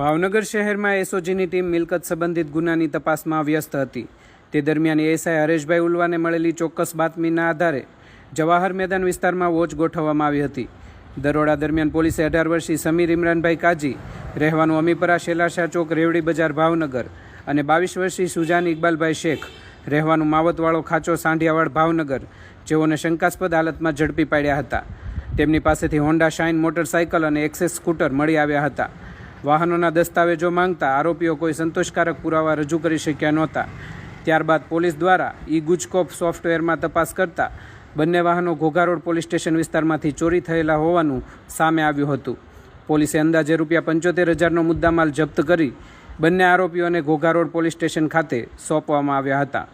ભાવનગર શહેરમાં એસઓજીની ટીમ મિલકત સંબંધિત ગુનાની તપાસમાં વ્યસ્ત હતી। તે દરમિયાન એએસઆઈ હરેશભાઈ ઉલવાને મળેલી ચોક્કસ બાતમીના આધારે જવાહર મેદાન વિસ્તારમાં વોચ ગોઠવવામાં આવી હતી। દરોડા દરમિયાન પોલીસે 18 વર્ષીય સમીર ઇમરાનભાઈ કાજી રહેવાનું અમીપરા શેલાશા ચોક રેવડી બજાર ભાવનગર અને 22 વર્ષીય સુજાન ઇકબાલભાઈ શેખ રહેવાનું માવતવાળો ખાંચો સાંઢિયાવાડ ભાવનગર જેઓને શંકાસ્પદ હાલતમાં ઝડપી પાડ્યા હતા। તેમની પાસેથી હોન્ડા શાઇન મોટરસાઇકલ અને એક્સેસ સ્કૂટર મળી આવ્યા હતા। વાહનોના દસ્તાવેજો માંગતા આરોપીઓ કોઈ સંતોષકારક પુરાવા રજૂ કરી શક્યા નહોતા। ત્યારબાદ પોલીસ દ્વારા ગુજકોપ સોફ્ટવેરમાં તપાસ કરતા બંને વાહનો ઘોઘા રોડ પોલીસ સ્ટેશન વિસ્તારમાંથી ચોરી થયેલા હોવાનું સામે આવ્યું હતું। પોલીસે અંદાજે ₹75,000નો મુદ્દામાલ જપ્ત કરી બંને આરોપીઓને ઘોઘા રોડ પોલીસ સ્ટેશન ખાતે સોંપવામાં આવ્યા હતા।